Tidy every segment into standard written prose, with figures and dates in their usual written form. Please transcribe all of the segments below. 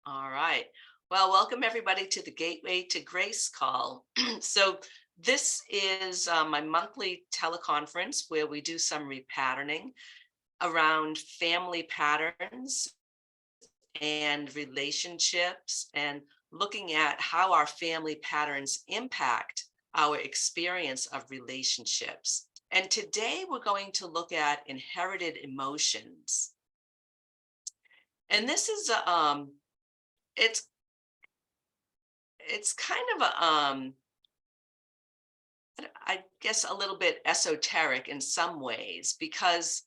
All right. Well, welcome everybody to the Gateway to Grace call. So, this is my monthly teleconference where we do some repatterning around family patterns and relationships and looking at how our family patterns impact our experience of relationships. And today we're going to look at inherited emotions. And this is it's it's kind of a I guess a little bit esoteric in some ways because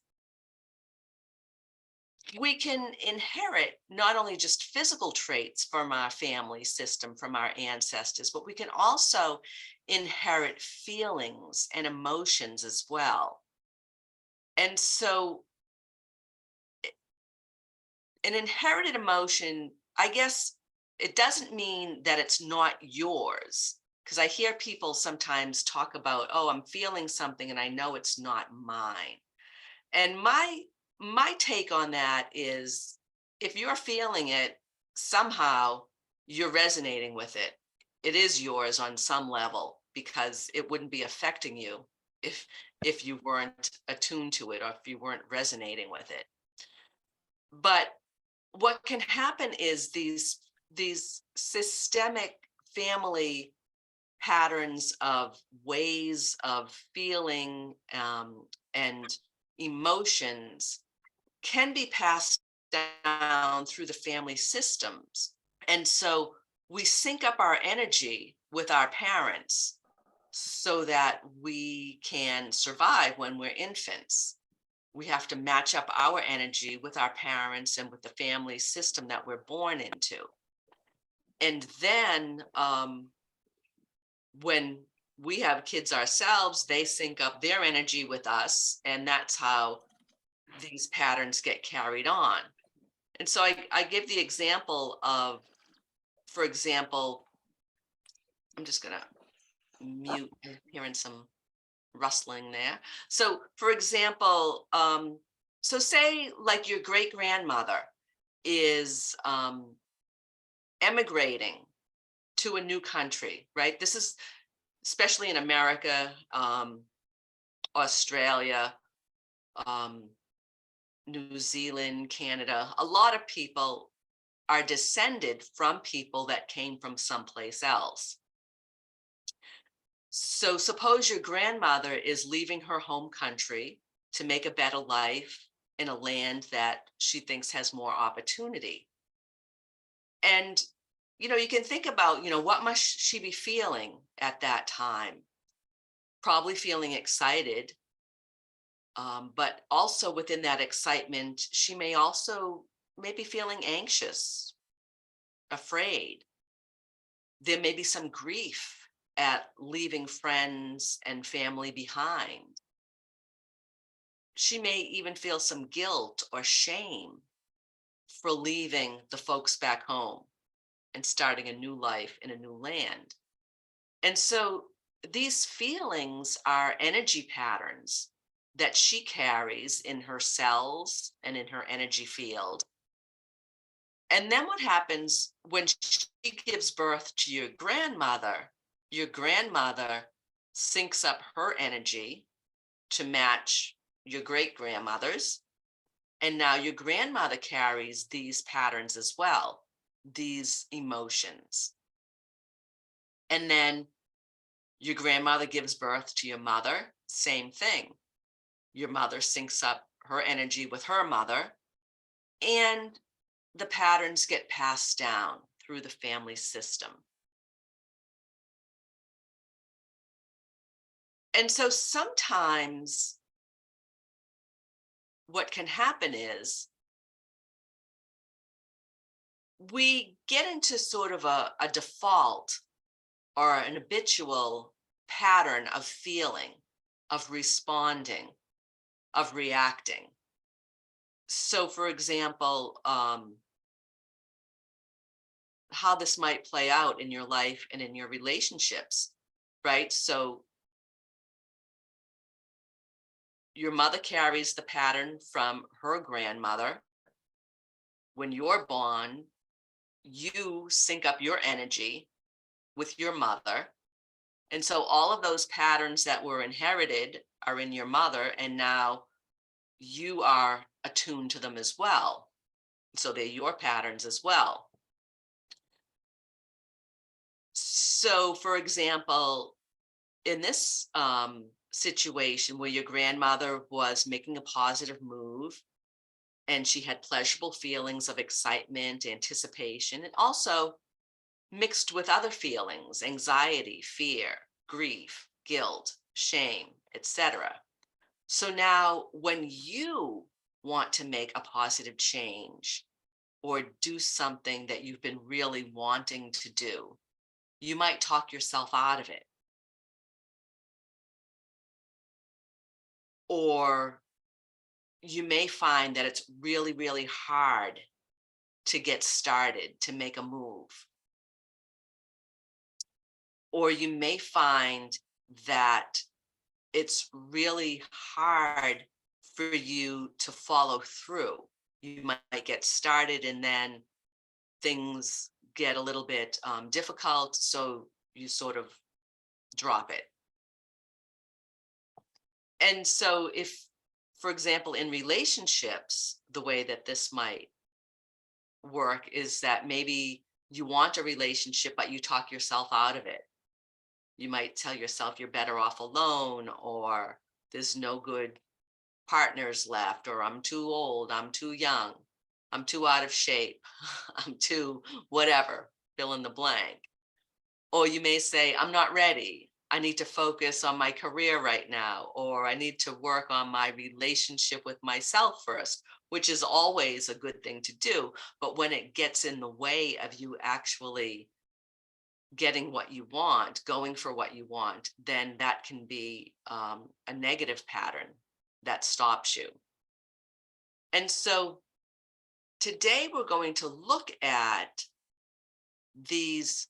we can inherit not only just physical traits from our family system, from our ancestors, but we can also inherit feelings and emotions as well. And so, an inherited emotion, I guess it doesn't mean that it's not yours. Because I hear people sometimes talk about, oh, I'm feeling something and I know it's not mine. And my take on that is if you're feeling it, somehow you're resonating with it. It is yours on some level because it wouldn't be affecting you if you weren't attuned to it or if you weren't resonating with it. But what can happen is these systemic family patterns of ways of feeling and emotions can be passed down through the family systems. And so we sync up our energy with our parents so that we can survive when we're infants. We have to match up our energy with our parents and with the family system that we're born into. And then when we have kids ourselves, they sync up their energy with us. And that's how these patterns get carried on. And so I give the example of, for example, I'm just going to mute, I'm hearing some rustling there. So, for example, so say like your great grandmother is emigrating to a new country, right? This is especially in America, Australia, um, New Zealand, Canada. A lot of people are descended from people that came from someplace else. So suppose your grandmother is leaving her home country to make a better life in a land that she thinks has more opportunity. And you can think about, what must she be feeling at that time? Probably feeling excited, but also within that excitement, she may also maybe feeling anxious, afraid. There may be some grief at leaving friends and family behind. She may even feel some guilt or shame for leaving the folks back home and starting a new life in a new land. And so these feelings are energy patterns that she carries in her cells and in her energy field. And then what happens when she gives birth to your grandmother syncs up her energy to match your great grandmother's. And now your grandmother carries these patterns as well, these emotions. And then your grandmother gives birth to your mother, same thing. Your mother syncs up her energy with her mother, and the patterns get passed down through the family system. And so sometimes what can happen is we get into sort of a default or an habitual pattern of feeling, of responding, of reacting. So, for example, how this might play out in your life and in your relationships, right? So, your mother carries the pattern from her grandmother. When you're born, you sync up your energy with your mother. And so all of those patterns that were inherited are in your mother, and now you are attuned to them as well. So they're your patterns as well. So, for example, in this situation where your grandmother was making a positive move and she had pleasurable feelings of excitement, anticipation, and also mixed with other feelings, anxiety, fear, grief, guilt, shame, etc. So now, when you want to make a positive change or do something that you've been really wanting to do, you might talk yourself out of it. Or you may find that it's really, really hard to get started, to make a move. Or you may find that it's really hard for you to follow through. You might get started and then things get a little bit difficult, so you sort of drop it. And so, if, for example, in relationships, the way that this might work is that maybe you want a relationship, but you talk yourself out of it. You might tell yourself you're better off alone, or there's no good partners left, or I'm too old, I'm too young, I'm too out of shape, I'm too whatever, fill in the blank. Or you may say, I'm not ready. I need to focus on my career right now, or I need to work on my relationship with myself first, which is always a good thing to do. But when it gets in the way of you actually getting what you want, going for what you want, then that can be a negative pattern that stops you. And so today we're going to look at these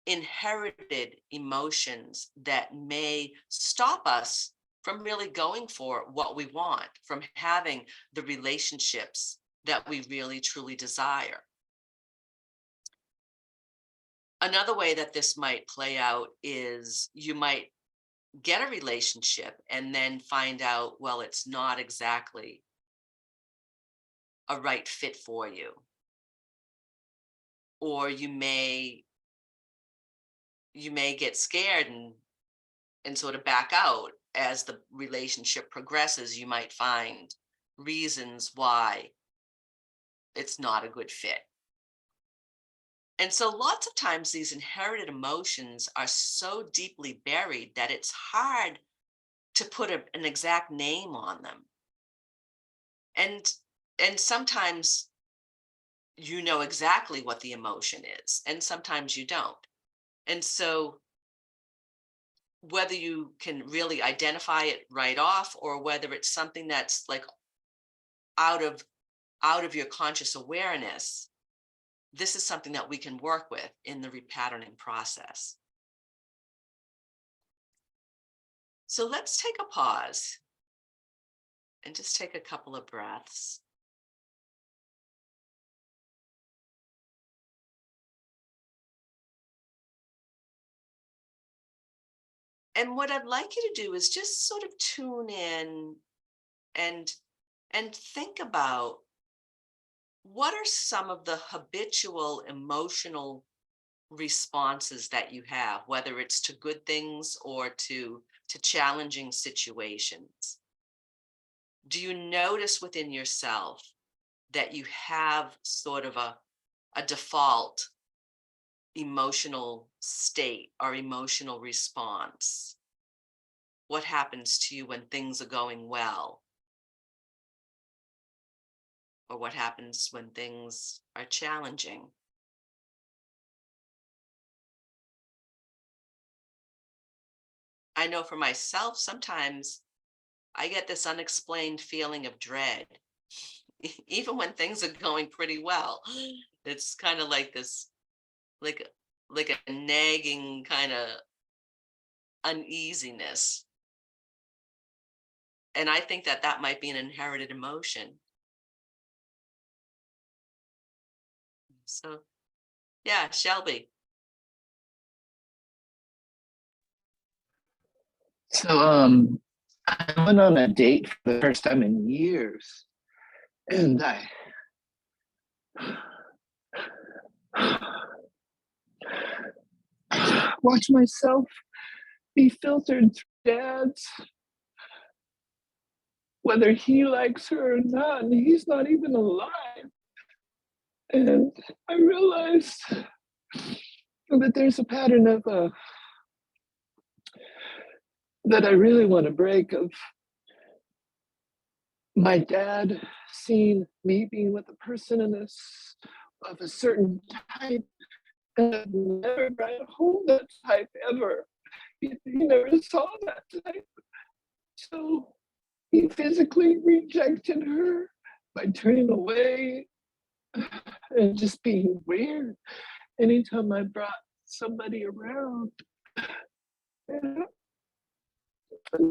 inherited emotions that may stop us from really going for what we want, from having the relationships that we really truly desire. Another way that this might play out is you might get a relationship and then find out, well, it's not exactly a right fit for you. Or you may get scared and sort of back out as the relationship progresses. You might find reasons why it's not a good fit. And so lots of times these inherited emotions are so deeply buried that it's hard to put an exact name on them. And and sometimes you know exactly what the emotion is, and sometimes you don't. And so whether you can really identify it right off, or whether it's something that's like out of your conscious awareness, this is something that we can work with in the repatterning process. So let's take a pause and just take a couple of breaths. And what I'd like you to do is just sort of tune in and think about, what are some of the habitual emotional responses that you have, whether it's to good things or to challenging situations. Do you notice within yourself that you have sort of a default emotional state or emotional response? What happens to you when things are going well? Or what happens when things are challenging? I know for myself, sometimes I get this unexplained feeling of dread, even when things are going pretty well. It's kind of like this, like a nagging kind of uneasiness. And I think that that might be an inherited emotion. So yeah, Shelby. So I went on a date for the first time in years, and I watched myself be filtered through dads, whether he likes her or not, and he's not even alive. And I realized that there's a pattern of that I really want to break, of my dad seeing me being with a person of a certain type, and I've never tried to hold that type ever. He never saw that type. So he physically rejected her by turning away and just being weird anytime I brought somebody around. And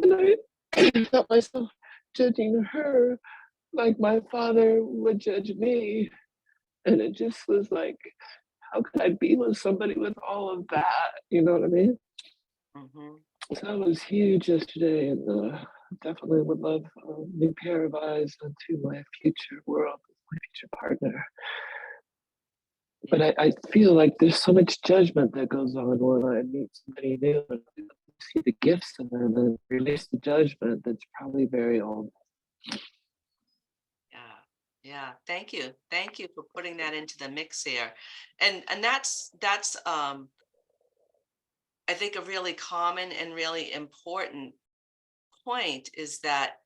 then I felt myself judging her like my father would judge me. And it just was like, how could I be with somebody with all of that? You know what I mean? Mm-hmm. So that was huge yesterday, and definitely would love a new pair of eyes onto my future world, my future partner. But I feel like there's so much judgment that goes on when I meet somebody new and I see the gifts in them and release the judgment that's probably very old. Yeah. Yeah. Thank you for putting that into the mix here. And that's I think a really common and really important point is that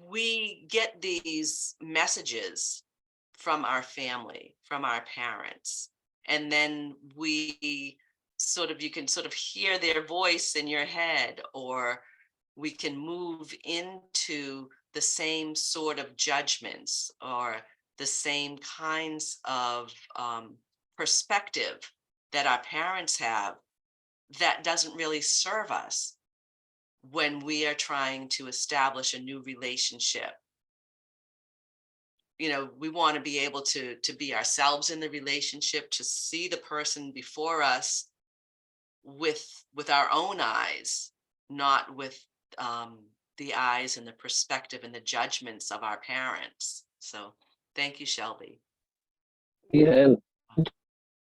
we get these messages from our family, from our parents, and then we sort of, you can sort of hear their voice in your head, or we can move into the same sort of judgments or the same kinds of perspective that our parents have, that doesn't really serve us when we are trying to establish a new relationship. You know, we want to be able to be ourselves in the relationship, to see the person before us with our own eyes, not with um, the eyes and the perspective and the judgments of our parents. So thank you, Shelby. Yeah, and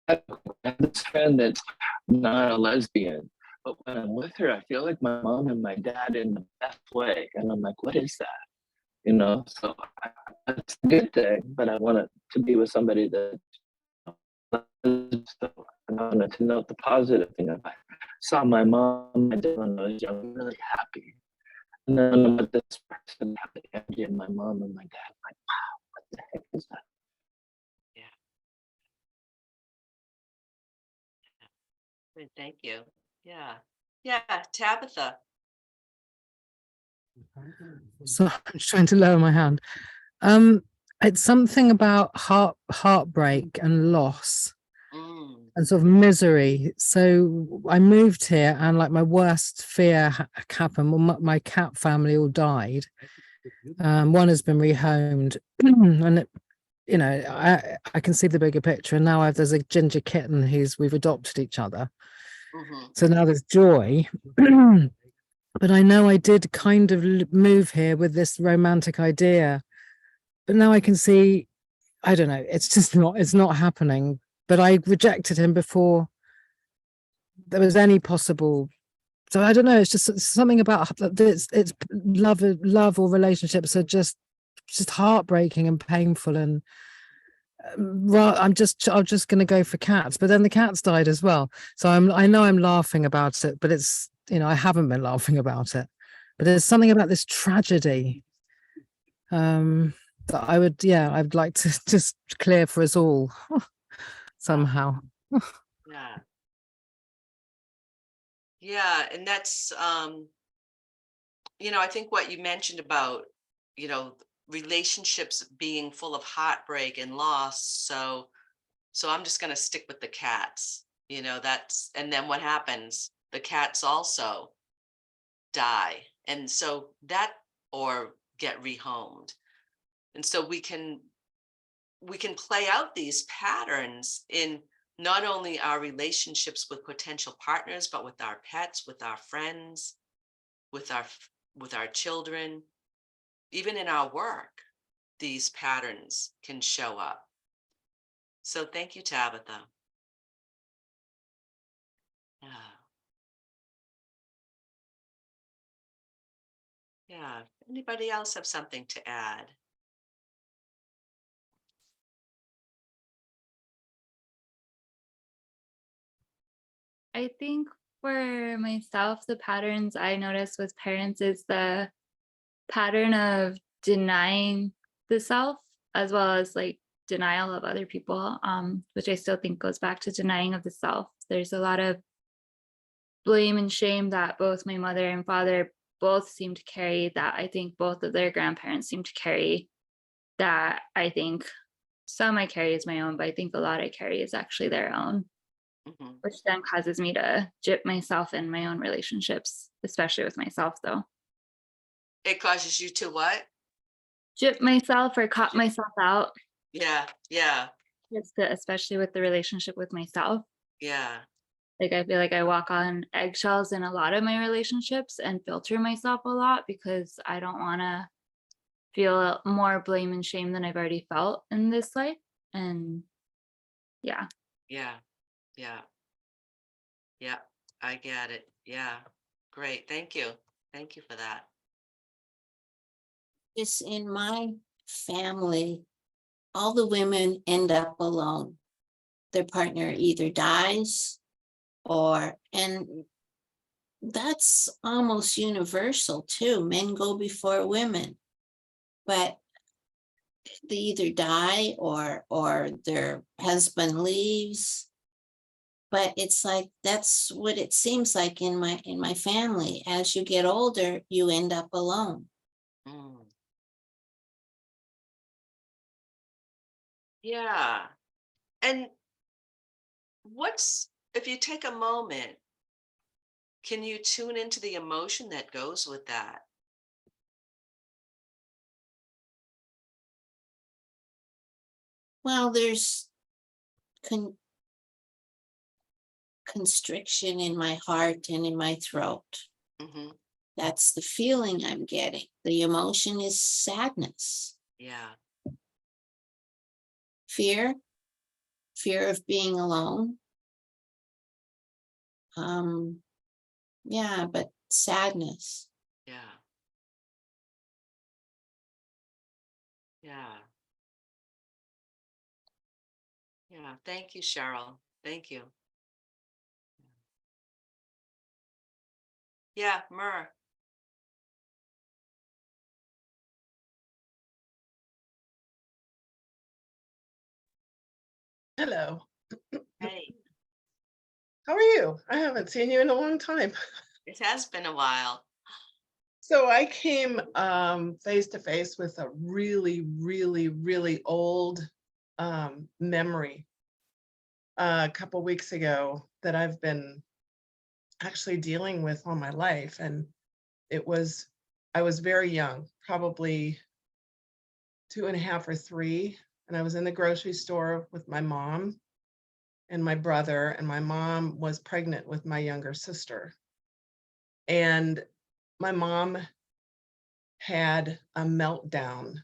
I have this friend that's not a lesbian, but when I'm with her, I feel like my mom and my dad in the best way. And I'm like, what is that? You know, so that's a good thing, but I want it to be with somebody that, so I wanted to note the positive thing. If I saw my mom and my dad when I was young, really happy. And then I'm with this person, have the energy of my mom and my dad. I'm like, wow, what the heck is that? Yeah. Good, thank you. Yeah. Yeah. Tabitha. So I'm just trying to lower my hand. It's something about heartbreak and loss Mm, and sort of misery. So I moved here, and like my worst fear happened. Well, my cat family all died. One has been rehomed, and I can see the bigger picture. And now there's a ginger kitten we've adopted each other. mhm. So now there's joy. But I know I did kind of move here with this romantic idea. But now I can see, I don't know, it's not happening. But I rejected him before there was any possible. So I don't know, it's just something about it's love or relationships are just heartbreaking and painful. And I'm just going to go for cats. But then the cats died as well. So I know I'm laughing about it, but it's, I haven't been laughing about it. But there's something about this tragedy that I'd like to just clear for us all somehow. Yeah. Yeah. And that's, I think what you mentioned about, you know, relationships being full of heartbreak and loss. So I'm just going to stick with the cats. And then what happens? The cats also die. And so that, or get rehomed. And so we can we can play out these patterns in not only our relationships with potential partners, but with our pets, with our friends, with our children, even in our work. These patterns can show up. So thank you, Tabitha. Yeah. Yeah. Anybody else have something to add? I think for myself, the patterns I notice with parents is the pattern of denying the self as well as like denial of other people, which I still think goes back to denying of the self. There's a lot of blame and shame that both my mother and father both seem to carry, that I think both of their grandparents seem to carry, that I think some I carry as my own, but I think a lot I carry is actually their own, Mhm. which then causes me to gyp myself in my own relationships, especially with myself though. It causes you to what? Gyp myself or caught myself out, Yeah, yeah, especially with the relationship with myself. yeah, Like I feel like I walk on eggshells in a lot of my relationships and filter myself a lot because I don't want to feel more blame and shame than I've already felt in this life. And yeah, yeah, yeah, yeah. I get it. Yeah. Great. Thank you. Thank you for that. Just in my family, all the women end up alone. Their partner either dies and that's almost universal too. Men go before women, but they either die or their husband leaves. But it's like that's what it seems like in my family. As you get older, you end up alone. Mm. Yeah. And if you take a moment, can you tune into the emotion that goes with that? Well, there's constriction in my heart and in my throat. Hmm. That's the feeling I'm getting. The emotion is sadness, Yeah. fear of being alone. Yeah, but sadness. Yeah. Yeah. Yeah. Thank you, Cheryl. Thank you. Yeah, Myrrh. Hello. Hey, How are you? I haven't seen you in a long time. it has been a while. So I came face to face with a really, really, really old memory a couple weeks ago that I've been actually dealing with all my life. And I was very young, probably 2.5 or 3. And I was in the grocery store with my mom and my brother, and my mom was pregnant with my younger sister. And my mom had a meltdown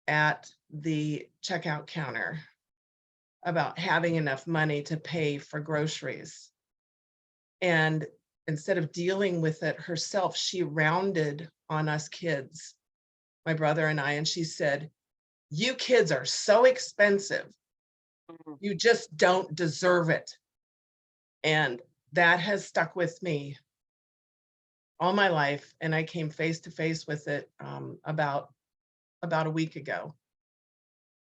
at the checkout counter about having enough money to pay for groceries. And instead of dealing with it herself, she rounded on us kids, my brother and I, and she said, "You kids are so expensive. Mhm. You just don't deserve it." And that has stuck with me all my life. And I came face to face with it about a week ago.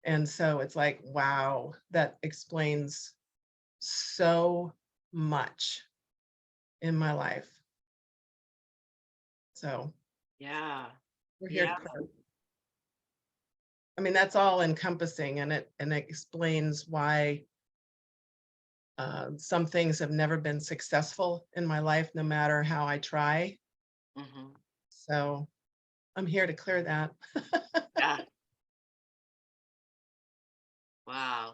And so it's like, wow, that explains so much in my life. So Yeah. we're here to Yeah. clear. I mean, that's all encompassing, and it explains why some things have never been successful in my life, no matter how I try. Hmm. So I'm here to clear that. Yeah. Wow.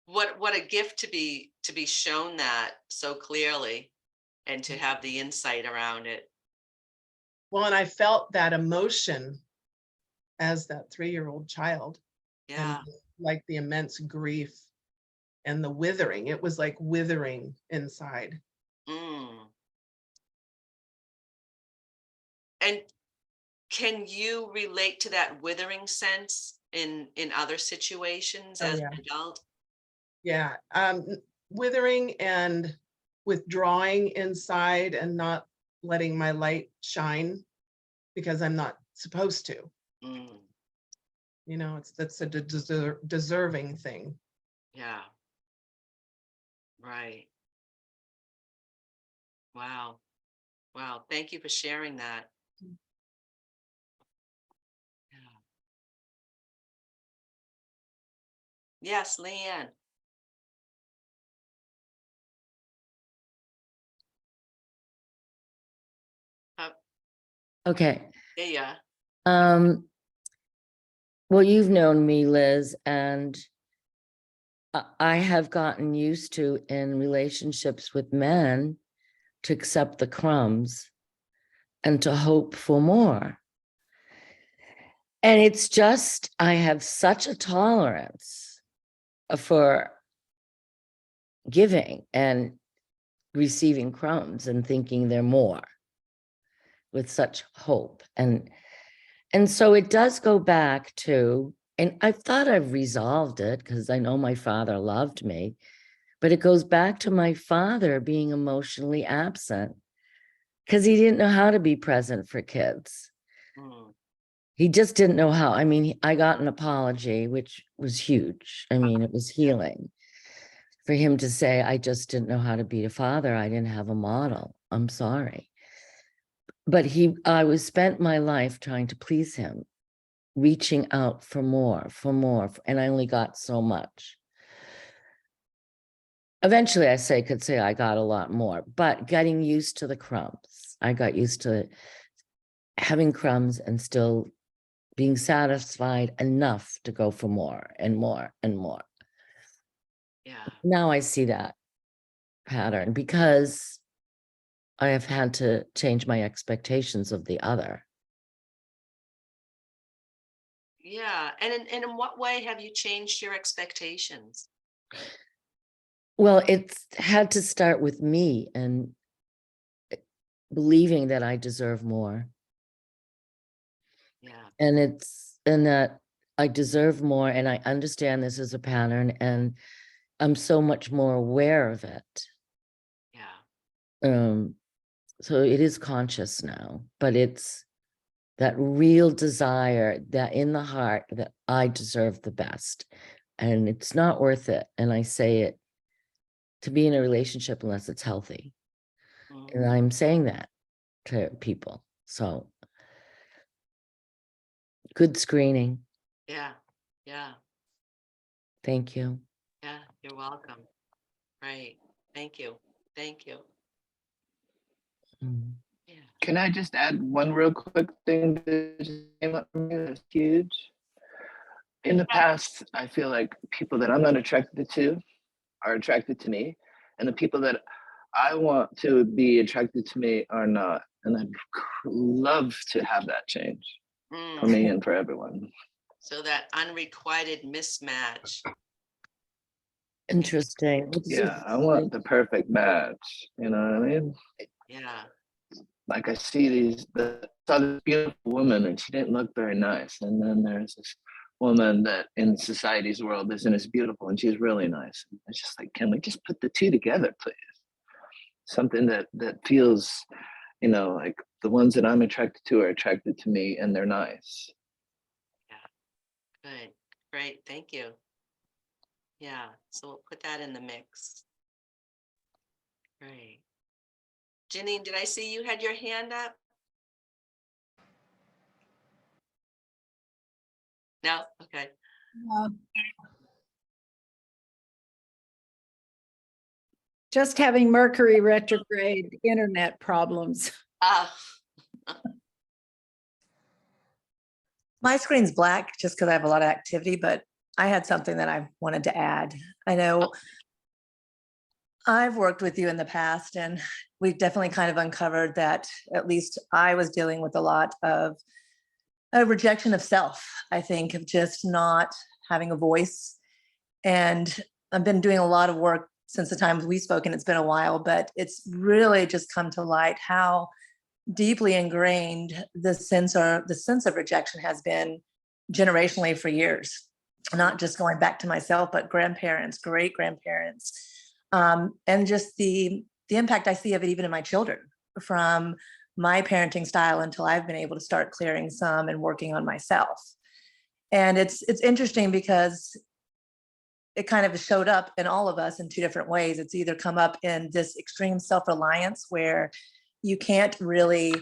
What a gift to be shown that so clearly and to have the insight around it. Well, and I felt that emotion as that 3-year-old child, and Yeah. like the immense grief and the withering. It was like withering inside. Mm. And can you relate to that withering sense in other situations Oh as yeah. an adult? Yeah. Withering and withdrawing inside and not letting my light shine because I'm not supposed to. Mm. You know, that's a deserving thing. Yeah. Right. Wow. Wow. Thank you for sharing that. Yeah. Yes, Leanne. Okay. Yeah. Um, well, you've known me, Liz, and I have gotten used to in relationships with men to accept the crumbs and to hope for more. And it's just, I have such a tolerance for giving and receiving crumbs and thinking they're more with such hope. And so it does go back to, and I thought I've resolved it because I know my father loved me, but it goes back to my father being emotionally absent because he didn't know how to be present for kids. Mm. He just didn't know how. I mean, I got an apology, which was huge. I mean, it was healing for him to say, I just didn't know how to be a father. I didn't have a model. I'm sorry. But I spent my life trying to please him, reaching out for more, and I only got so much. Eventually, could say I got a lot more, but getting used to the crumbs. I got used to having crumbs and still being satisfied enough to go for more and more and more. Yeah. Now I see that pattern because I have had to change my expectations of the other. Yeah. And in what way have you changed your expectations? Well, it's had to start with me and believing that I deserve more. Yeah. And that I deserve more and I understand this is a pattern and I'm so much more aware of it. Yeah. So it is conscious now, but it's that real desire that in the heart that I deserve the best and it's not worth it. And I say it to be in a relationship unless it's healthy. Mm. And I'm saying that to people. So good screening. Yeah. Yeah. Thank you. Yeah. You're welcome. Right. Thank you. Thank you. Mm. Yeah. Can I just add one real quick thing that just came up for me that's huge? In the past, I feel like people that I'm not attracted to are attracted to me, and the people that I want to be attracted to me are not. And I'd love to have that change for Mm. me and for everyone. So that unrequited mismatch. Interesting. What does it Yeah, I mean? want the perfect match. You know what I mean? Yeah. Like I see saw this beautiful woman and she didn't look very nice. And then there's this woman that in society's world isn't as beautiful and she's really nice. It's just like, can we just put the two together, please? Something that feels, you know, like the ones that I'm attracted to are attracted to me and they're nice. Yeah. Good. Great. Thank you. Yeah. So we'll put that in the mix. Great. Janine, did I see you had your hand up? No? Okay. Just having Mercury retrograde internet problems. Ah. My screen's black just because I have a lot of activity, but I had something that I wanted to add. I know I've worked with you in the past, and we've definitely kind of uncovered that at least I was dealing with a lot of a rejection of self, I think, of just not having a voice. And I've been doing a lot of work since the time we've spoken. It's been a while, but it's really just come to light how deeply ingrained the sense of rejection has been generationally for years, not just going back to myself, but grandparents, great grandparents, and just the impact I see of it even in my children, from my parenting style until I've been able to start clearing some and working on myself. And it's interesting because it kind of showed up in all of us in two different ways. It's either come up in this extreme self-reliance where you can't really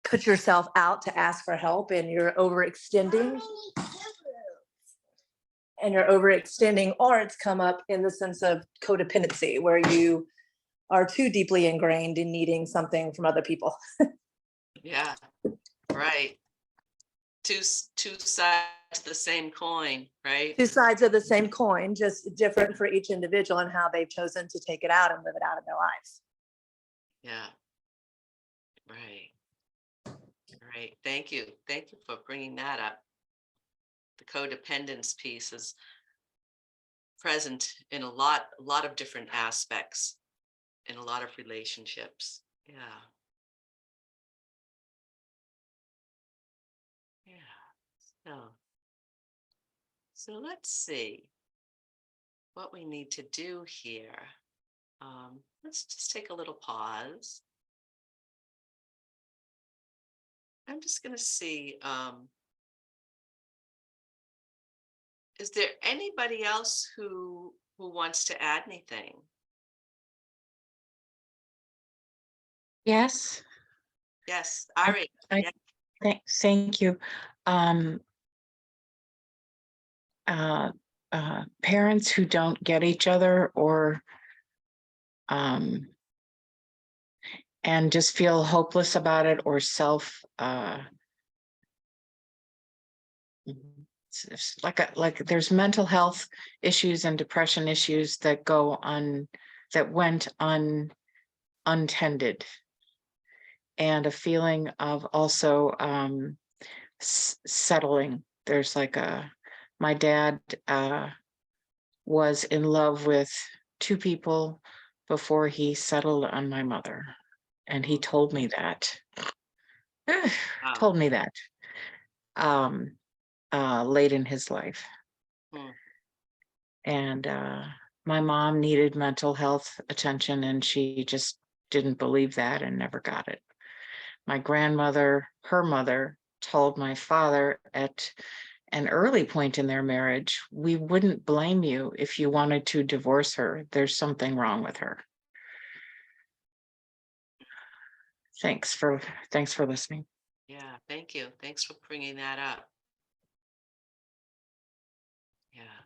put yourself out to ask for help, and you're overextending, or it's come up in the sense of codependency where you are too deeply ingrained in needing something from other people. Yeah, right. Two sides of the same coin, right? Two sides of the same coin, just different for each individual and how they've chosen to take it out and live it out in their lives. Yeah. Right. Right. Thank you. Thank you for bringing that up. The codependence piece is present in a lot of different aspects in a lot of relationships. Yeah. Yeah. So let's see what we need to do here. Let's just take a little pause. I'm just going to see, is there anybody else who wants to add anything? Yes, Yes, I- Ari. I- thank you. Parents who don't get each other, or and just feel hopeless about it, or it's like there's mental health issues and depression issues that went untended, and a feeling of also settling. There's my dad was in love with two people before he settled on my mother, and he told me that. Told me that late in his life. And my mom needed mental health attention, and she just didn't believe that and never got it. My grandmother, her mother, told my father at an early point in their marriage, "We wouldn't blame you if you wanted to divorce her. There's something wrong with her." Thanks for listening. Yeah, thank you. Thanks for bringing that up. Yeah.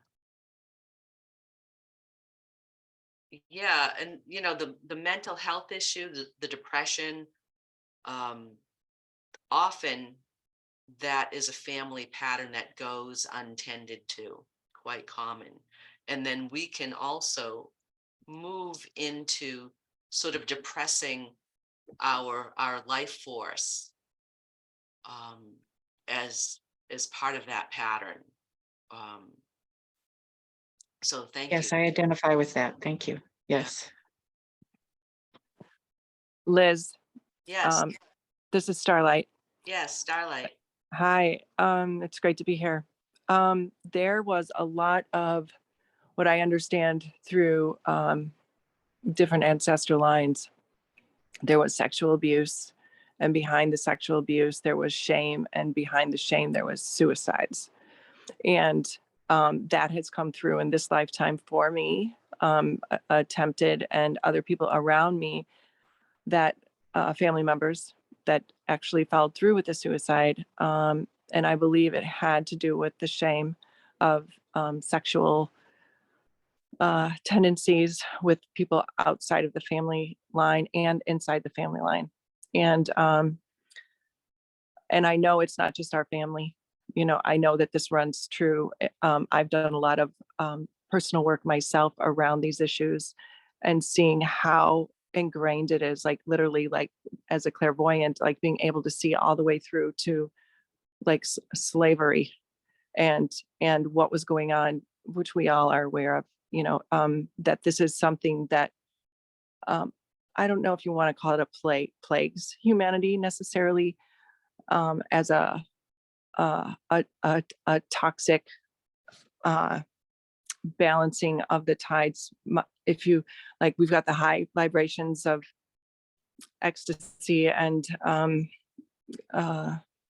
Yeah, and the mental health issue, the depression, often that is a family pattern that goes untended to, quite common. And then we can also move into sort of depressing our life force as part of that pattern. So thank you. Yes, I identify with that. Thank you. Yes. Liz, Yes. this is Starlight. Yes, Starlight. Hi, it's great to be here. There was a lot of what I understand through different ancestral lines. There was sexual abuse, and behind the sexual abuse, there was shame, and behind the shame, there was suicides. And that has come through in this lifetime for me, attempted, and other people around me, that family members that actually followed through with the suicide. And I believe it had to do with the shame of sexual tendencies with people outside of the family line and inside the family line. And I know it's not just our family. you know, I know that this runs true. I've done a lot of personal work myself around these issues and seeing how ingrained it is, like literally, like as a clairvoyant, like being able to see all the way through to like slavery and what was going on, which we all are aware of, you know, that this is something that I don't know if you want to call it a plagues humanity necessarily, as a toxic balancing of the tides. If you like, we've got the high vibrations of ecstasy and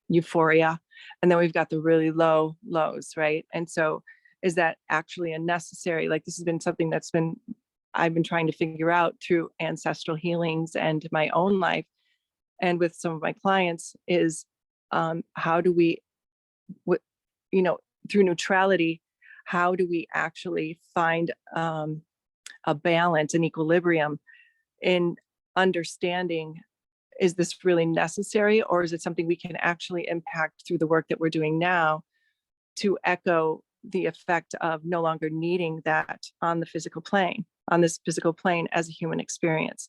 euphoria, and then we've got the really low lows, right? And so is that actually a necessary, like this has been something that's been, I've been trying to figure out through ancestral healings and my own life and with some of my clients is how do we, you know, through neutrality, how do we actually find a balance, an equilibrium in understanding, is this really necessary, or is it something we can actually impact through the work that we're doing now to echo the effect of no longer needing that on the physical plane, on this physical plane as a human experience.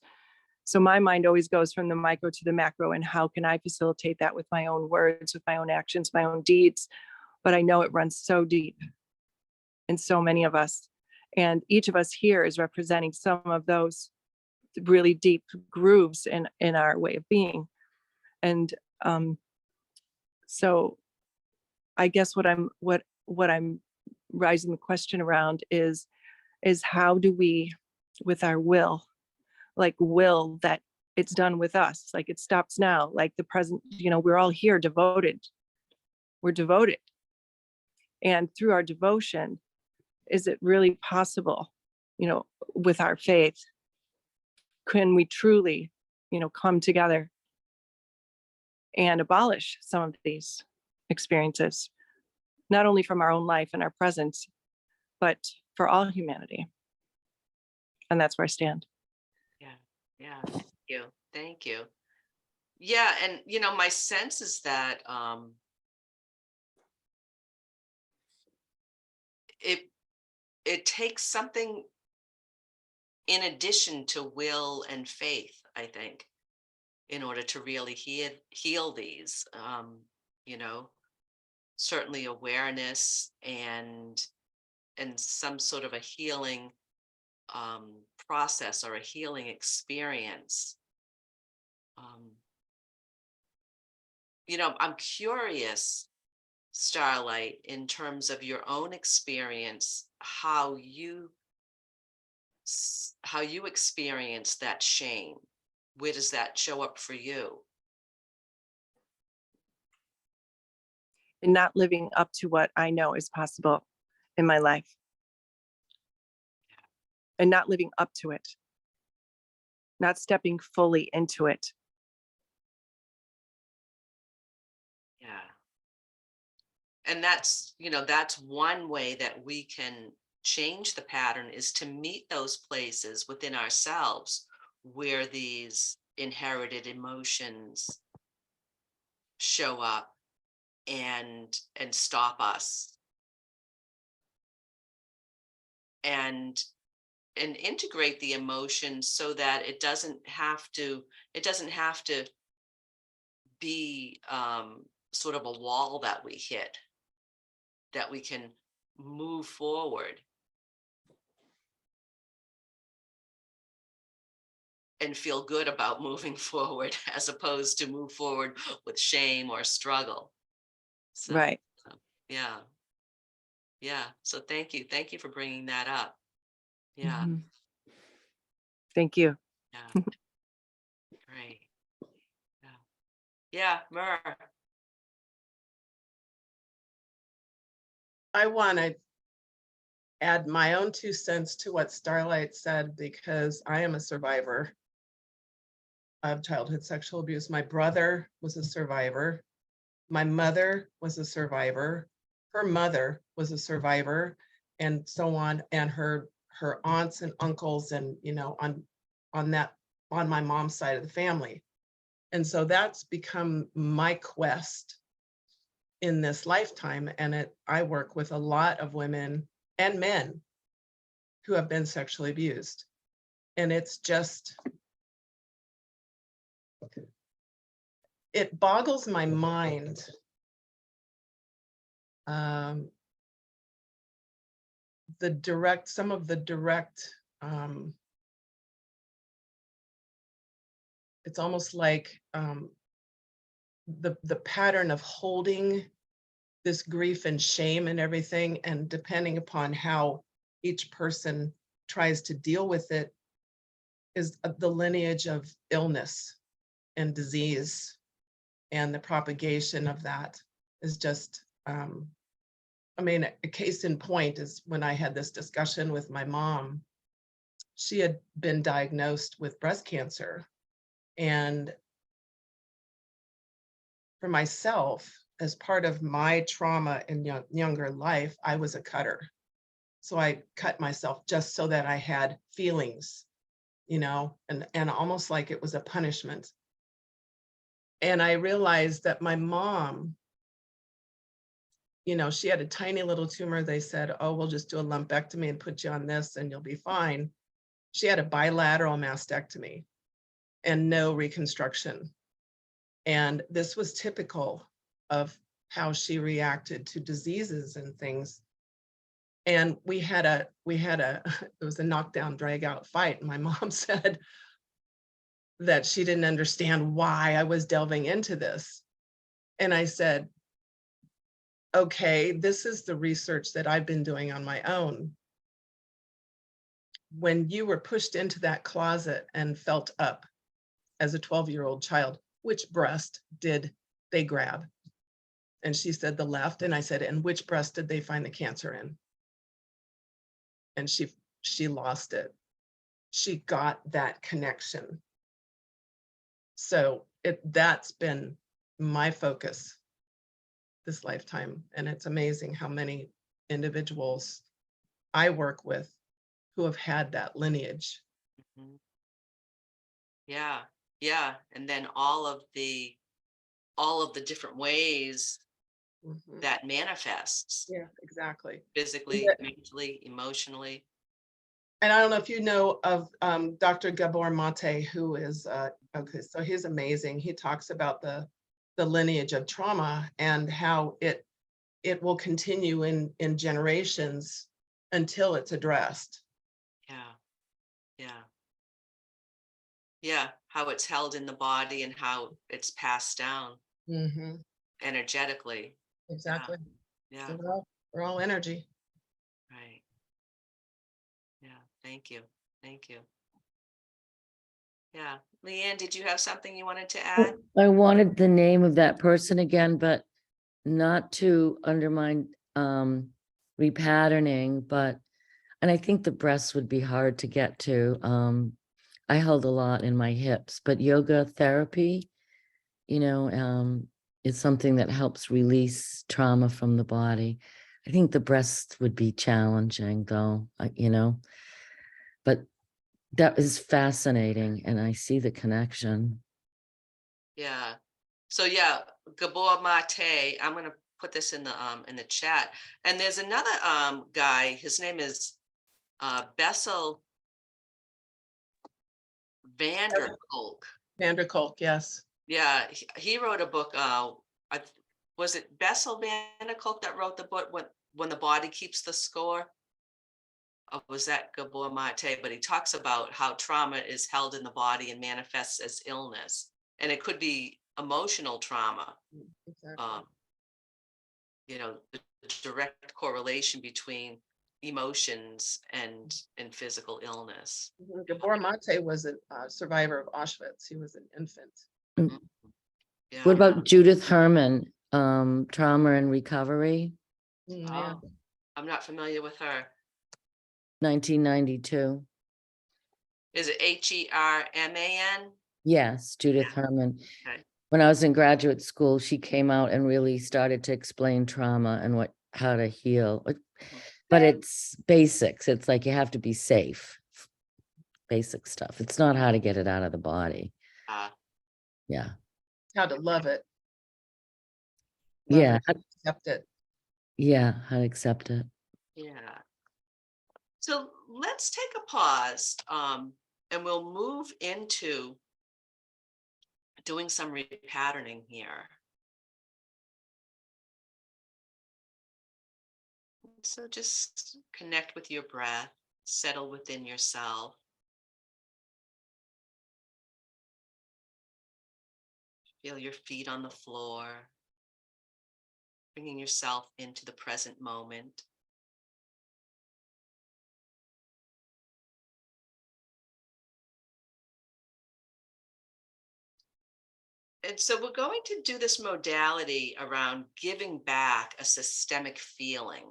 So my mind always goes from the micro to the macro, and how can I facilitate that with my own words, with my own actions, my own deeds? But I know it runs so deep in so many of us. And each of us here is representing some of those really deep grooves in our way of being. And so I guess what I'm raising the question around is how do we, with our will that it's done with us, like it stops now, like the present, you know, we're all here devoted. We're devoted. And through our devotion, is it really possible, you know, with our faith, can we truly, you know, come together and abolish some of these experiences, not only from our own life and our presence, but for all humanity? And that's where I stand. Yeah, thank you. Thank you. Yeah, and you know, my sense is that it takes something in addition to will and faith, I think, in order to really heal these. You know, certainly awareness and some sort of a healing process or a healing experience. You know, I'm curious, Starlight, in terms of your own experience, how you experience that shame. Where does that show up for you? And not living up to what I know is possible in my life. And not living up to it. Not stepping fully into it. Yeah. And that's, you know, that's one way that we can change the pattern, is to meet those places within ourselves where these inherited emotions show up and stop us, and integrate the emotion so that it doesn't have to be sort of a wall that we hit, that we can move forward and feel good about moving forward, as opposed to move forward with shame or struggle. So, Right. Yeah. Yeah. So thank you for bringing that up. Yeah. Mhm. Thank you. Yeah. Great. Yeah. Yeah. Myrrh. I want to add my own 2 cents to what Starlight said, because I am a survivor of childhood sexual abuse. My brother was a survivor. My mother was a survivor. Her mother was a survivor, and so on. And her aunts and uncles, and you know, on my mom's side of the family. And so that's become my quest in this lifetime. And I work with a lot of women and men who have been sexually abused. And it's just, it boggles my mind. Some of the direct, it's almost like the pattern of holding this grief and shame and everything, and depending upon how each person tries to deal with it, is the lineage of illness and disease, and the propagation of that is just, I mean, a case in point is when I had this discussion with my mom. She had been diagnosed with breast cancer. And for myself, as part of my trauma in younger life, I was a cutter. So I cut myself just so that I had feelings, you know, and almost like it was a punishment. And I realized that my mom, you know, she had a tiny little tumor. They said, oh, we'll just do a lumpectomy and put you on this and you'll be fine. She had a bilateral mastectomy and no reconstruction. And this was typical of how she reacted to diseases and things. And it was a knockdown, drag out fight. And my mom said that she didn't understand why I was delving into this. And I said, okay, this is the research that I've been doing on my own. When you were pushed into that closet and felt up as a 12-year-old child, which breast did they grab? And she said the left. And I said, and which breast did they find the cancer in? And she lost it. She got that connection. So that's been my focus this lifetime. And it's amazing how many individuals I work with who have had that lineage. Mhm. Yeah, yeah. And then all of the different ways Mhm. that manifests Yeah, exactly. physically, Yeah. mentally, emotionally. And I don't know if you know of Dr. Gabor Mate, who is, okay, so he's amazing. He talks about the lineage of trauma and how it will continue in generations until it's addressed. Yeah, yeah. Yeah, how it's held in the body and how it's passed down Mhm. energetically. Exactly. Yeah, So we're all energy. right. Yeah, thank you. Thank you. Yeah. Leanne, did you have something you wanted to add? I wanted the name of that person again, but not to undermine repatterning, and I think the breasts would be hard to get to. I held a lot in my hips, but yoga therapy, is something that helps release trauma from the body. I think the breasts would be challenging though, but that is fascinating and I see the connection. Yeah. So yeah, Gabor Mate, I'm gonna put this in the chat. And there's another guy, his name is Bessel Vanderkolk. Vanderkolk, yes. Yeah, he wrote a book. Was it Bessel Vanderkolk that wrote the book when the body keeps the score? Or was that Gabor Mate? But he talks about how trauma is held in the body and manifests as illness, and it could be emotional trauma. Exactly. The direct correlation between emotions and physical illness. Gabor Mate was a survivor of Auschwitz. He was an infant. Mhm. Yeah. What about Judith Herman, trauma and recovery, Yeah. Oh, I'm not familiar with her. 1992? Is it Herman? Yes, Judith Yeah. Herman. Okay. When I was in graduate school, she came out and really started to explain trauma and how to heal. But it's basics. It's like you have to be safe. Basic stuff. It's not how to get it out of the body. Uh, Yeah. How to love it. Yeah. It. accept it. Yeah, how to accept it. Yeah. So let's take a pause, and we'll move into doing some repatterning here. So just connect with your breath, settle within yourself. Feel your feet on the floor, bringing yourself into the present moment. And so we're going to do this modality around giving back a systemic feeling.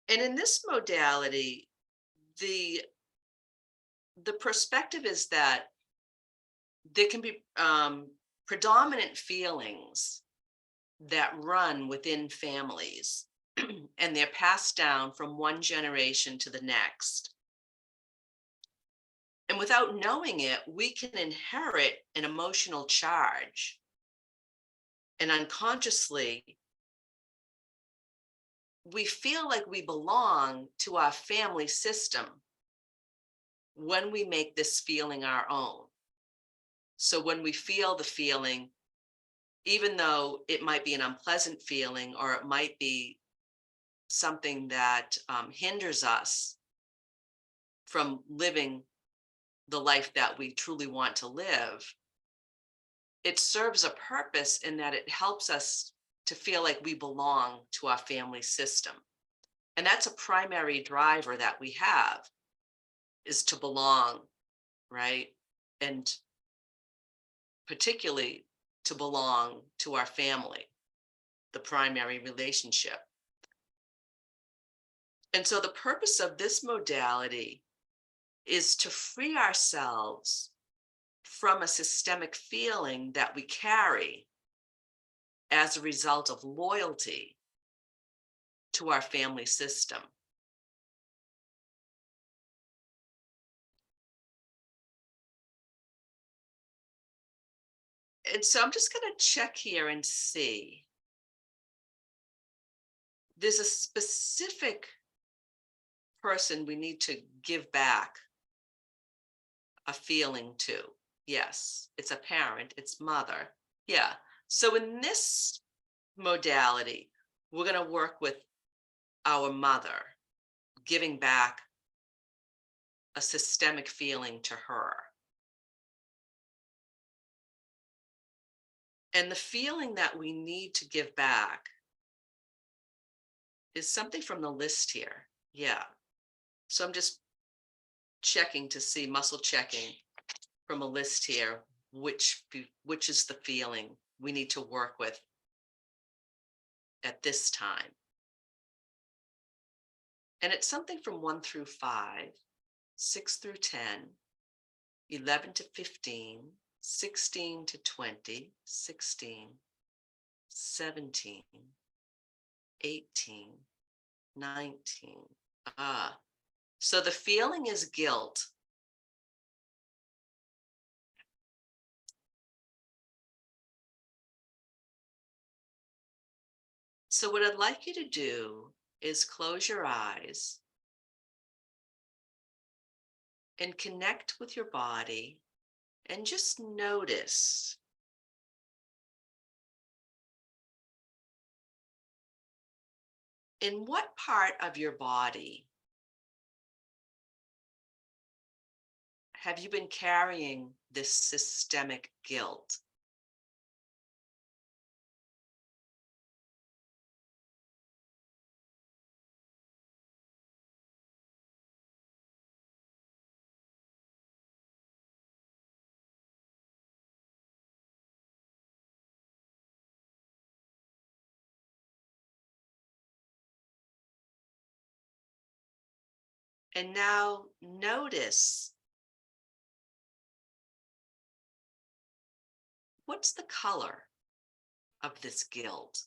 And in this modality, the perspective is that there can be predominant feelings that run within families, and they're passed down from one generation to the next. And without knowing it, we can inherit an emotional charge. And unconsciously, we feel like we belong to our family system when we make this feeling our own. So when we feel the feeling, even though it might be an unpleasant feeling, or it might be something that hinders us from living the life that we truly want to live, it serves a purpose in that it helps us to feel like we belong to our family system. And that's a primary driver that we have, is to belong, right? And particularly to belong to our family, the primary relationship. And so the purpose of this modality is to free ourselves from a systemic feeling that we carry as a result of loyalty to our family system. And so I'm just going to check here and see. There's a specific person we need to give back a feeling to. Yes, it's a parent, it's mother. Yeah. So in this modality, we're going to work with our mother, giving back a systemic feeling to her. And the feeling that we need to give back is something from the list here. Yeah. So I'm just checking to see, muscle checking from a list here, which is the feeling we need to work with at this time. And it's something from 1 through 5, 6 through 10, 11 to 15, 16 to 20, 16, 17, 18, 19. So the feeling is guilt. So what I'd like you to do is close your eyes and connect with your body and just notice in what part of your body have you been carrying this systemic guilt? And now notice, what's the color of this guilt?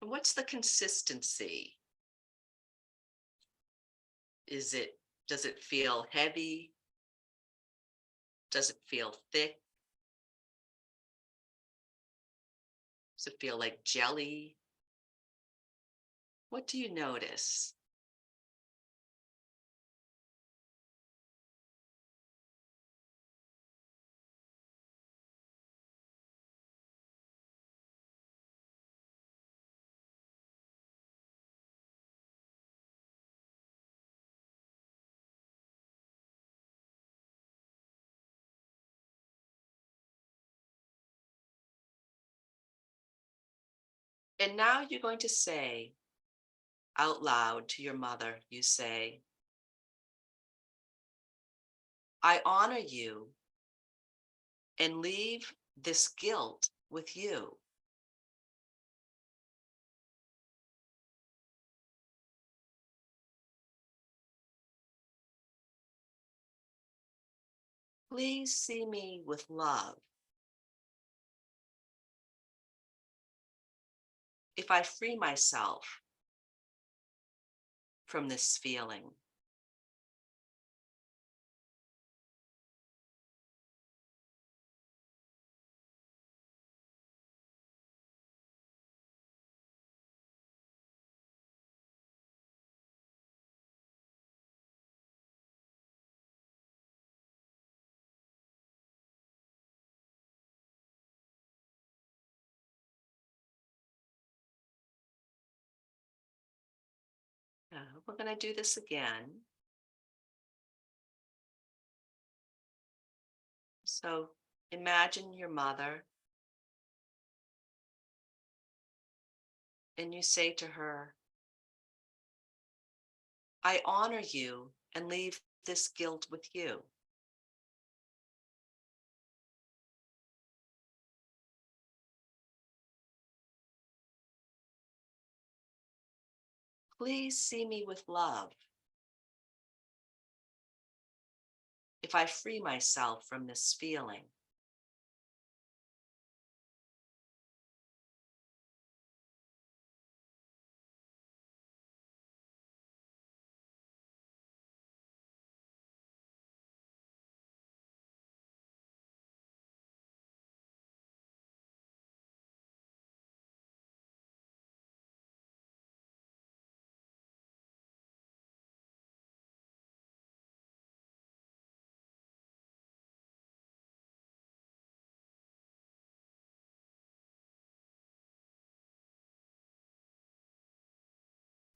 What's the consistency? Does it feel heavy? Does it feel thick? Does it feel like jelly? What do you notice? And now you're going to say out loud to your mother, you say, I honor you and leave this guilt with you. Please see me with love. If I free myself from this feeling, we're going to do this again. So imagine your mother, and you say to her, I honor you and leave this guilt with you. Please see me with love. If I free myself from this feeling,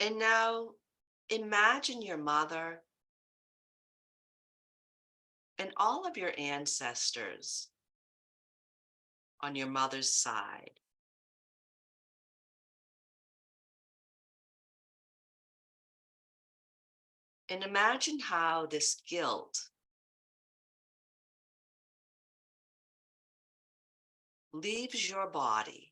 and now imagine your mother and all of your ancestors on your mother's side. And imagine how this guilt leaves your body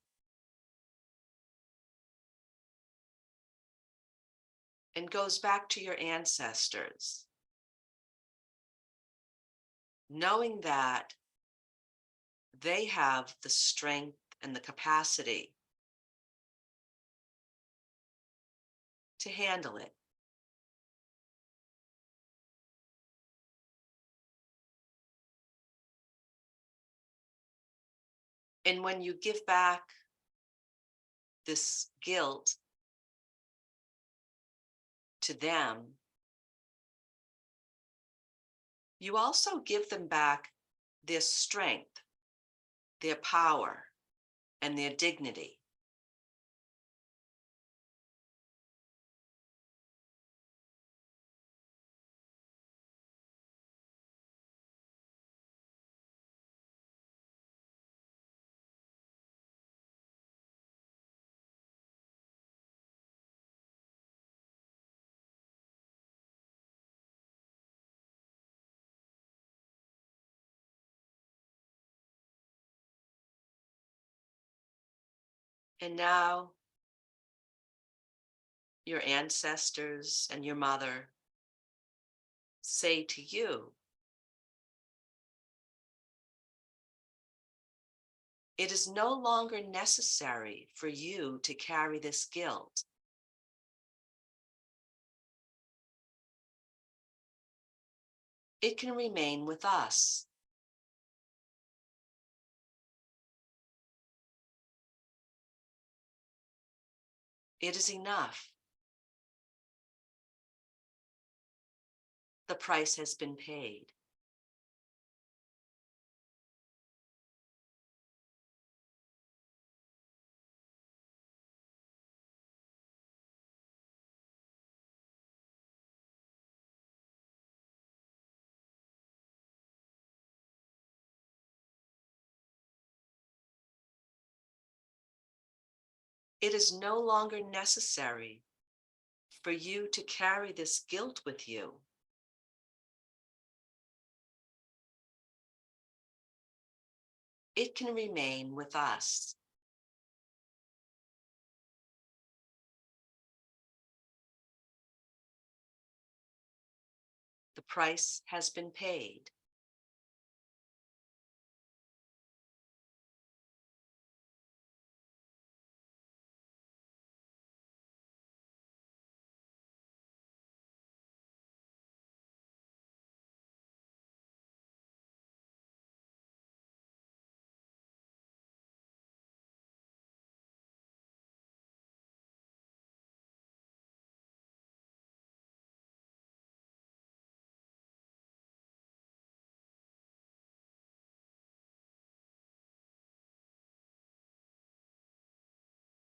and goes back to your ancestors, knowing that they have the strength and the capacity to handle it. And when you give back this guilt to them, you also give them back their strength, their power, and their dignity. And now your ancestors and your mother say to you, It is no longer necessary for you to carry this guilt. It can remain with us. It is enough. The price has been paid. It is no longer necessary for you to carry this guilt with you. It can remain with us. The price has been paid.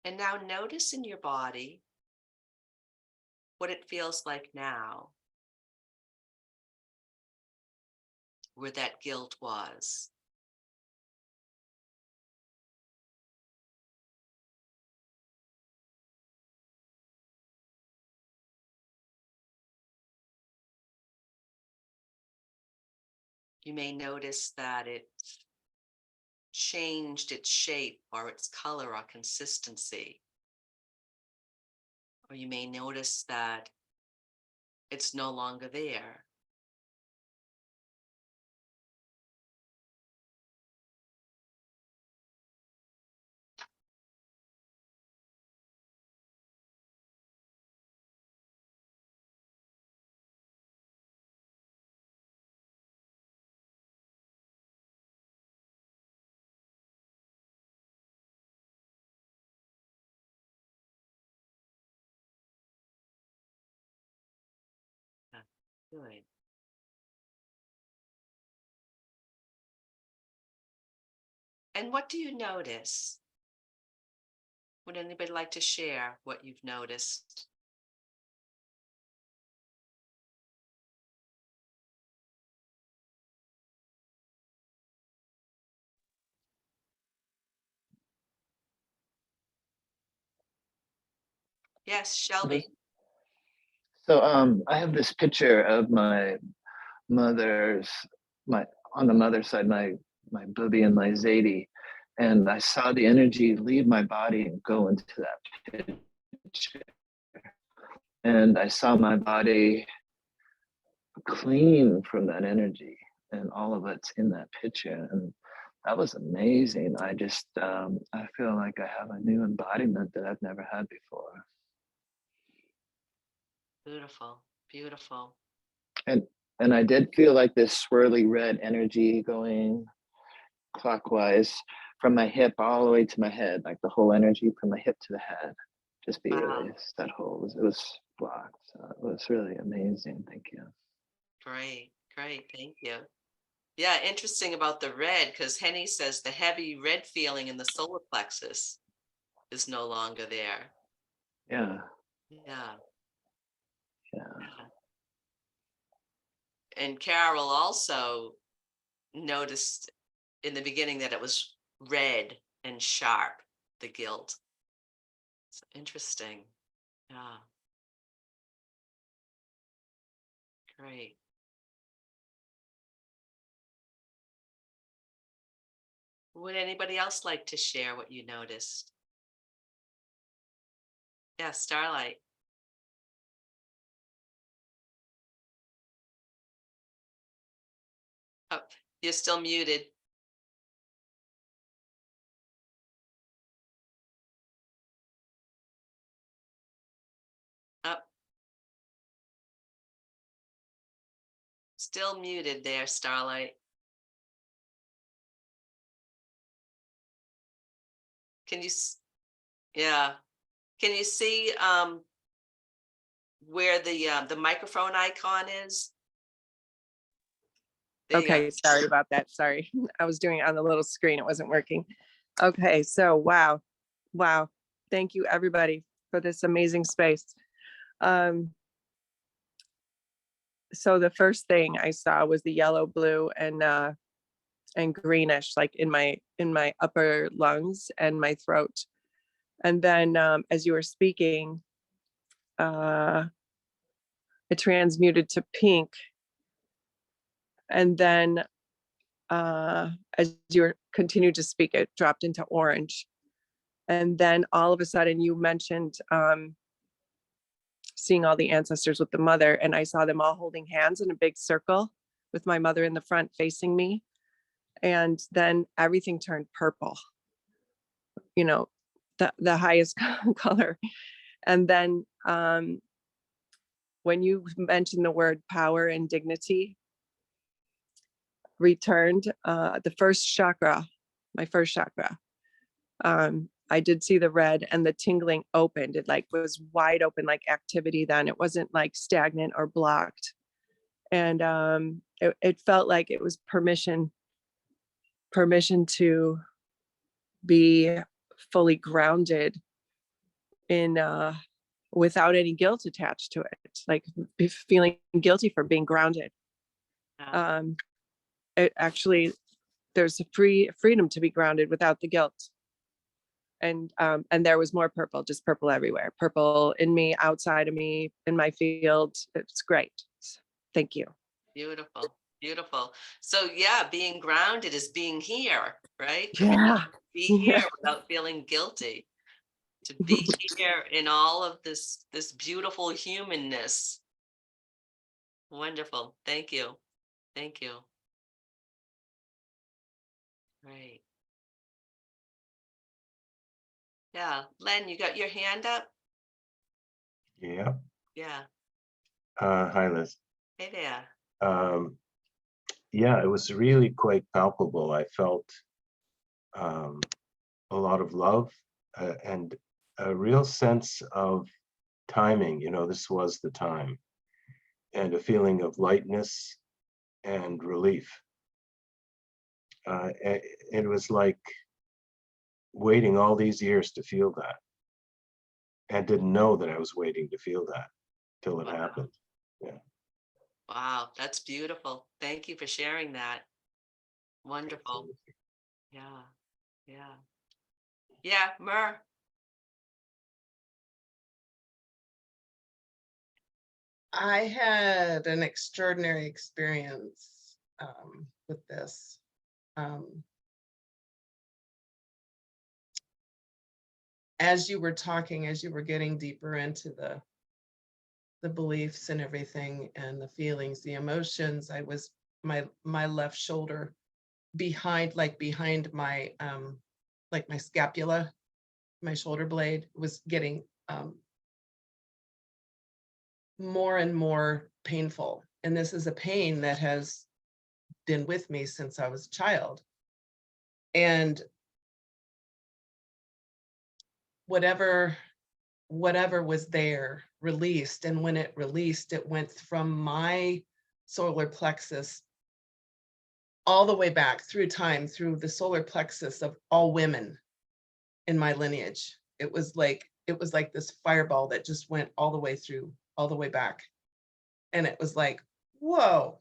And now notice in your body what it feels like now, where that guilt was. You may notice that it changed its shape or its color or consistency. Or you may notice that it's no longer there. Good. And what do you notice? Would anybody like to share what you've noticed? Yes, Shelby. So I have this picture of my mother's, my on the mother's side, my booby and my Zadie, and I saw the energy leave my body and go into that picture. And I saw my body clean from that energy, and all of it's in that picture. And that was amazing. I just I feel like I have a new embodiment that I've never had before. Beautiful, beautiful. And I did feel like this swirly red energy going clockwise from my hip all the way to my head, like the whole energy from my hip to the head just be Wow. erased. That whole it was blocked. So it was really amazing. Thank you. Great, great. Thank you. Yeah, interesting about the red, because Henny says the heavy red feeling in the solar plexus is no longer there. Yeah. Yeah. Yeah. And Carol also noticed in the beginning that it was red and sharp, the guilt. It's interesting. Yeah. Great. Would anybody else like to share what you noticed? Yeah, Starlight. Oh, you're still muted. Still muted there, Starlight. Can you, yeah. Can you see where the microphone icon is? There you go. Okay, sorry about that. Sorry. I was doing it on the little screen. It wasn't working. Okay, so wow. Wow. Thank you everybody for this amazing space. So the first thing I saw was the yellow, blue, and greenish, like in my upper lungs and my throat. And then as you were speaking, it transmuted to pink. And then as you continued to speak, it dropped into orange. And then all of a sudden you mentioned seeing all the ancestors with the mother, and I saw them all holding hands in a big circle with my mother in the front facing me. And then everything turned purple, you know, the highest color. And then when you mentioned the word power and dignity returned, the first chakra, my first chakra, I did see the red, and the tingling opened. It like was wide open, like activity then. It wasn't like stagnant or blocked. And it felt like it was permission to be fully grounded in without any guilt attached to it, like feeling guilty for being grounded. It actually, there's a freedom to be grounded without the guilt. And there was more purple, just purple everywhere. Purple in me, outside of me, in my field. It's great. Thank you. Beautiful, beautiful. So yeah, being grounded is being here, right? Yeah. Be here Yeah. without feeling guilty. To be here in all of this beautiful humanness. Wonderful. Thank you. Thank you. Right. Yeah, Len, you got your hand up? Yeah. Yeah. Hi, Liz. Hey there. Yeah, it was really quite palpable. I felt a lot of love and a real sense of timing. You know, this was the time, and a feeling of lightness and relief. It was like waiting all these years to feel that, and didn't know that I was waiting to feel that till it Wow. happened. Yeah. Wow, that's beautiful. Thank you for sharing that. Wonderful. Yeah, yeah. Yeah, Mer. I had an extraordinary experience with this. As you were talking, as you were getting deeper into the beliefs and everything, and the feelings, the emotions, I was my left shoulder behind my like my scapula, my shoulder blade was getting more and more painful. And this is a pain that has been with me since I was a child. And whatever was there released. And when it released, it went from my solar plexus all the way back through time, through the solar plexus of all women in my lineage. It was like this fireball that just went all the way through, all the way back. And it was like, whoa,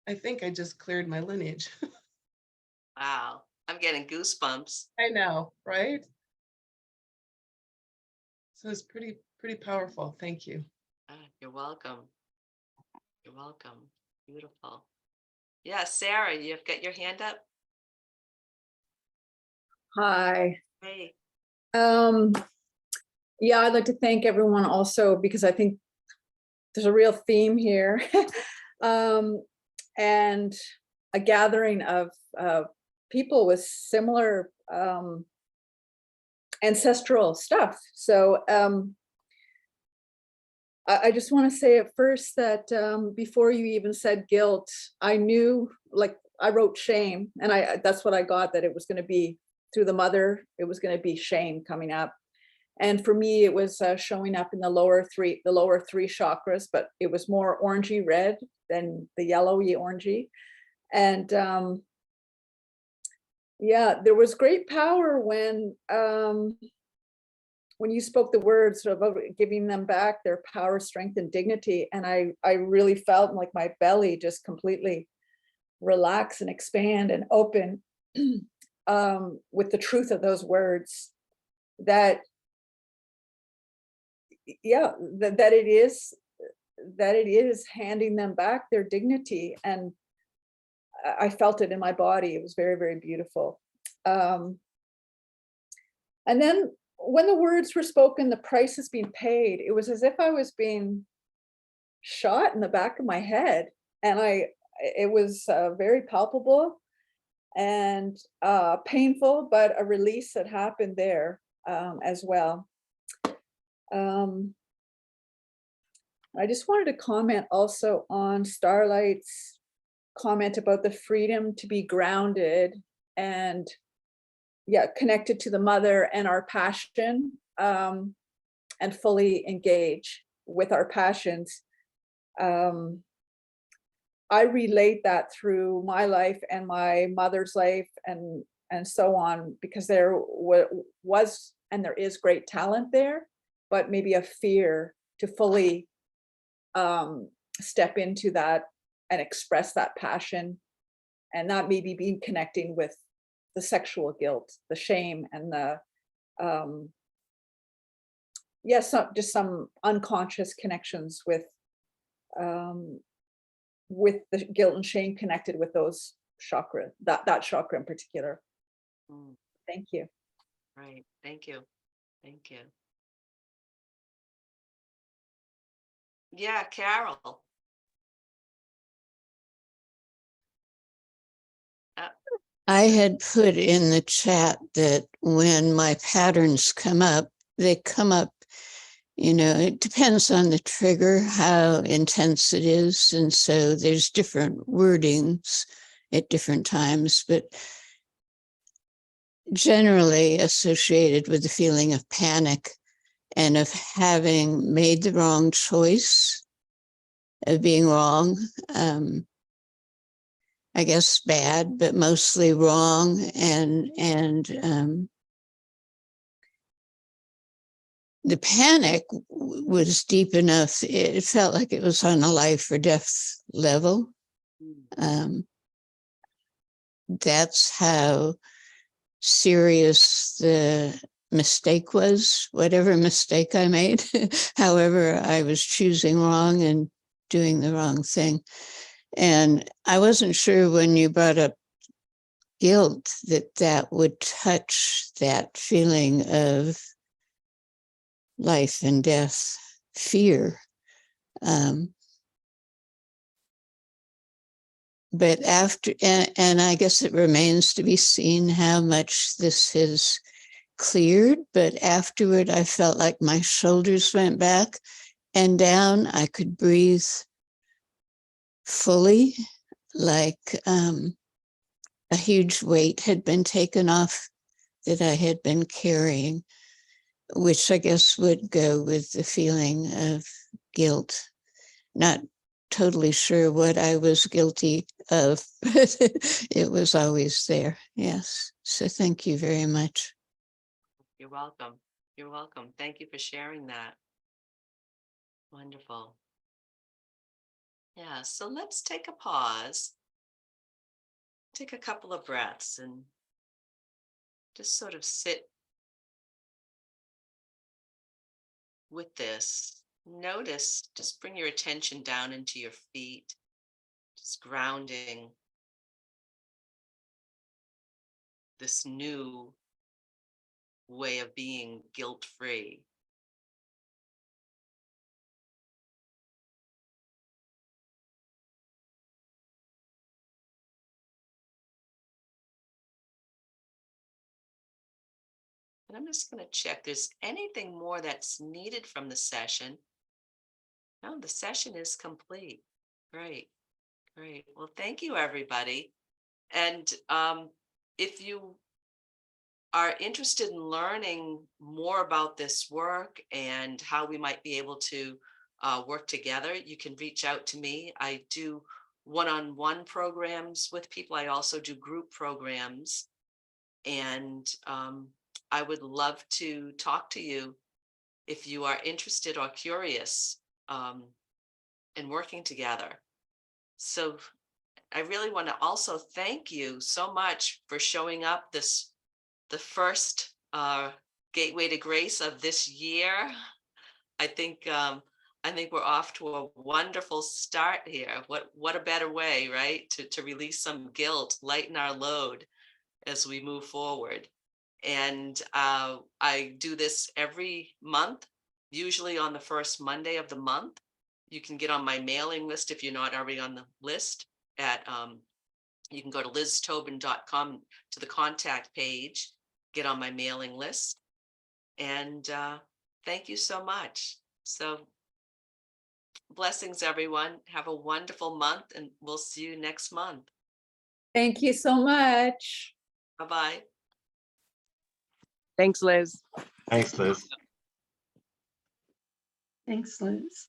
I think I just cleared my lineage. Wow, I'm getting goosebumps. I know, right? So it's pretty powerful. Thank you. You're welcome. You're welcome. Beautiful. Yeah, Sarah, you've got your hand up. Hi. Hey. Yeah, I'd like to thank everyone also because I think there's a real theme here. And a gathering of people with similar ancestral stuff. So I just want to say at first that before you even said guilt, I knew, like, I wrote shame, and that's what I got, that it was going to be through the mother, it was going to be shame coming up. And for me, it was showing up in the lower three chakras, but it was more orangey red than the yellowy orangey. And yeah, there was great power when you spoke the words about giving them back their power, strength, and dignity. And I really felt like my belly just completely relax and expand and open with the truth of those words, that yeah, that it is handing them back their dignity. And I felt it in my body. It was very, very beautiful. And then when the words were spoken, the price is being paid, it was as if I was being shot in the back of my head. And it was very palpable and painful, but a release that happened there as well. I just wanted to comment also on Starlight's comment about the freedom to be grounded and connected to the mother and our passion, and fully engage with our passions. I relate that through my life and my mother's life and so on, because there was and there is great talent there, but maybe a fear to fully step into that and express that passion, and not maybe being connecting with the sexual guilt, the shame, and the just some unconscious connections with the guilt and shame connected with those chakra, that chakra in particular. Mm, Thank you. right. Thank you. Thank you. Yeah, Carol. I had put in the chat that when my patterns come up, they come up, it depends on the trigger, how intense it is. And so there's different wordings at different times, but generally associated with the feeling of panic and of having made the wrong choice, of being wrong. I guess bad, but mostly wrong. And the panic was deep enough. It felt like it was on a life or death level. That's how serious the mistake was, whatever mistake I made, however I was choosing wrong and doing the wrong thing. And I wasn't sure when you brought up guilt that would touch that feeling of life and death, fear. But after, and I guess it remains to be seen how much this has cleared, but afterward I felt like my shoulders went back and down. I could breathe fully, like a huge weight had been taken off that I had been carrying, which I guess would go with the feeling of guilt. Not totally sure what I was guilty of, but it was always there. Yes. So thank you very much. You're welcome. You're welcome. Thank you for sharing that. Wonderful. Yeah, so let's take a pause. Take a couple of breaths and just sort of sit with this. Notice, just bring your attention down into your feet, just grounding this new way of being guilt-free. And I'm just going to check, there's anything more that's needed from the session. No, the session is complete. Great, great. Well, thank you, everybody. And if you are interested in learning more about this work and how we might be able to work together, you can reach out to me. I do one-on-one programs with people. I also do group programs. And I would love to talk to you if you are interested or curious in working together. So I really want to also thank you so much for showing up the first Gateway to Grace of this year. I think we're off to a wonderful start here. What a better way, right? To release some guilt, lighten our load as we move forward. And I do this every month, usually on the first Monday of the month. You can get on my mailing list if you're not already on the list at you can go to liztobin.com to the contact page, get on my mailing list. And thank you so much. So blessings, everyone. Have a wonderful month, and we'll see you next month. Thank you so much. Bye-bye. Thanks, Liz. Thanks, Liz. Thanks, Liz.